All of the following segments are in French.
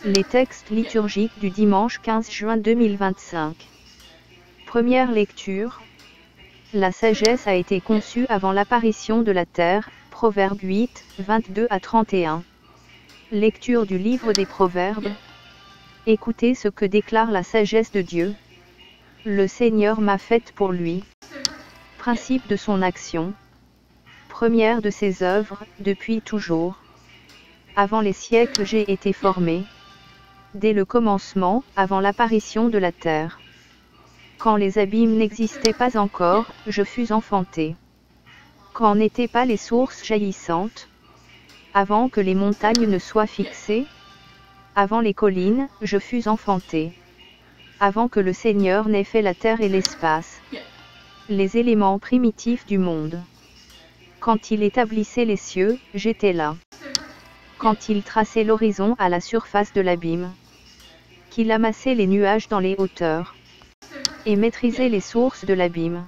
Les textes liturgiques du dimanche 15 juin 2025. Première lecture. La sagesse a été conçue avant l'apparition de la terre, Proverbes 8, 22 à 31. Lecture du livre des Proverbes. Écoutez ce que déclare la sagesse de Dieu. Le Seigneur m'a faite pour lui. Principe de son action. Première de ses œuvres, depuis toujours. Avant les siècles j'ai été formé. Dès le commencement, avant l'apparition de la terre. Quand les abîmes n'existaient pas encore, je fus enfanté. Quand n'étaient pas les sources jaillissantes. Avant que les montagnes ne soient fixées. Avant les collines, je fus enfanté. Avant que le Seigneur n'ait fait la terre et l'espace. Les éléments primitifs du monde. Quand il établissait les cieux, j'étais là. Quand il traçait l'horizon à la surface de l'abîme. Qu'il amassait les nuages dans les hauteurs. Et maîtrisait les sources de l'abîme.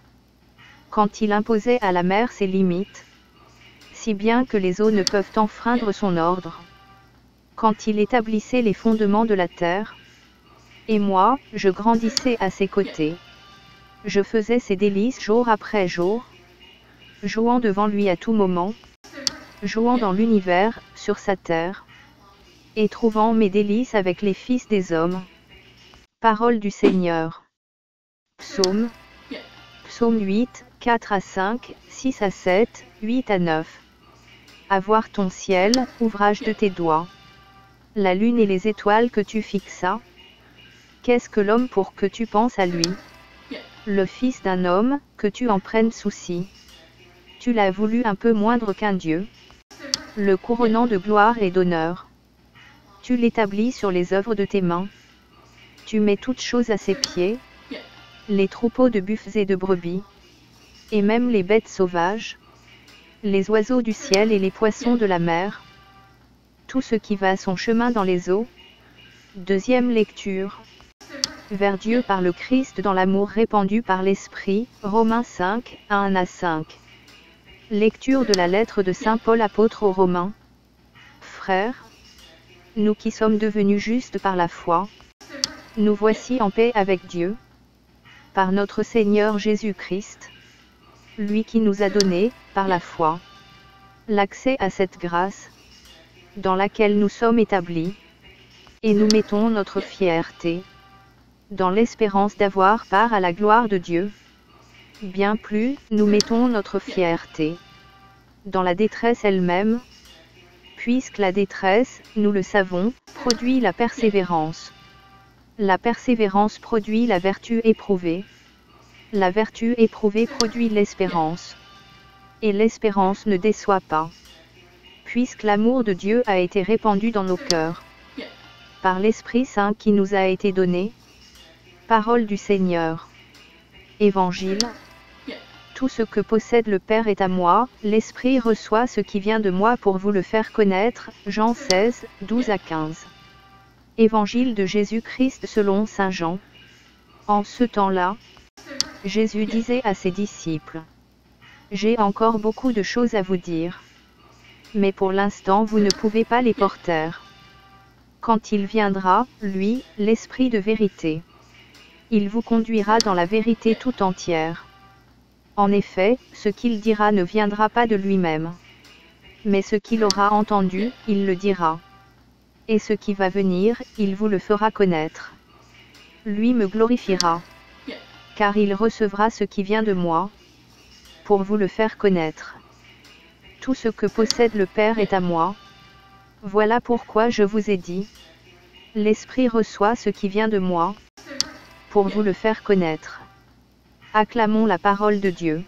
Quand il imposait à la mer ses limites. Si bien que les eaux ne peuvent enfreindre son ordre. Quand il établissait les fondements de la terre. Et moi, je grandissais à ses côtés. Je faisais ses délices jour après jour. Jouant devant lui à tout moment. Jouant dans l'univers, sur sa terre. Et trouvant mes délices avec les fils des hommes. Parole du Seigneur. Psaume. Psaume 8, 4 à 5, 6 à 7, 8 à 9. À voir ton ciel, ouvrage de tes doigts. La lune et les étoiles que tu fixas. Qu'est-ce que l'homme pour que tu penses à lui? Le fils d'un homme, que tu en prennes souci. Tu l'as voulu un peu moindre qu'un Dieu. Le couronnant de gloire et d'honneur. Tu l'établis sur les œuvres de tes mains. Tu mets toutes choses à ses pieds. Les troupeaux de buffles et de brebis. Et même les bêtes sauvages. Les oiseaux du ciel et les poissons de la mer. Tout ce qui va son chemin dans les eaux. Deuxième lecture. Vers Dieu par le Christ dans l'amour répandu par l'Esprit, Romains 5, 1 à 5. Lecture de la lettre de Saint Paul apôtre aux Romains. Frères, nous qui sommes devenus justes par la foi, nous voici en paix avec Dieu, par notre Seigneur Jésus-Christ, lui qui nous a donné, par la foi, l'accès à cette grâce, dans laquelle nous sommes établis, et nous mettons notre fierté, dans l'espérance d'avoir part à la gloire de Dieu. Bien plus, nous mettons notre fierté dans la détresse elle-même, puisque la détresse, nous le savons, produit la persévérance. La persévérance produit la vertu éprouvée. La vertu éprouvée produit l'espérance. Et l'espérance ne déçoit pas, puisque l'amour de Dieu a été répandu dans nos cœurs, par l'Esprit Saint qui nous a été donné. Parole du Seigneur. Évangile. Tout ce que possède le Père est à moi, l'Esprit reçoit ce qui vient de moi pour vous le faire connaître. Jean 16, 12 à 15. Évangile de Jésus-Christ selon Saint Jean. En ce temps-là, Jésus disait à ses disciples: J'ai encore beaucoup de choses à vous dire. Mais pour l'instant vous ne pouvez pas les porter. Quand il viendra, lui, l'Esprit de vérité, il vous conduira dans la vérité tout entière. En effet, ce qu'il dira ne viendra pas de lui-même. Mais ce qu'il aura entendu, il le dira. Et ce qui va venir, il vous le fera connaître. Lui me glorifiera. Car il recevra ce qui vient de moi, pour vous le faire connaître. Tout ce que possède le Père est à moi. Voilà pourquoi je vous ai dit. L'Esprit reçoit ce qui vient de moi, pour vous le faire connaître. Acclamons la parole de Dieu.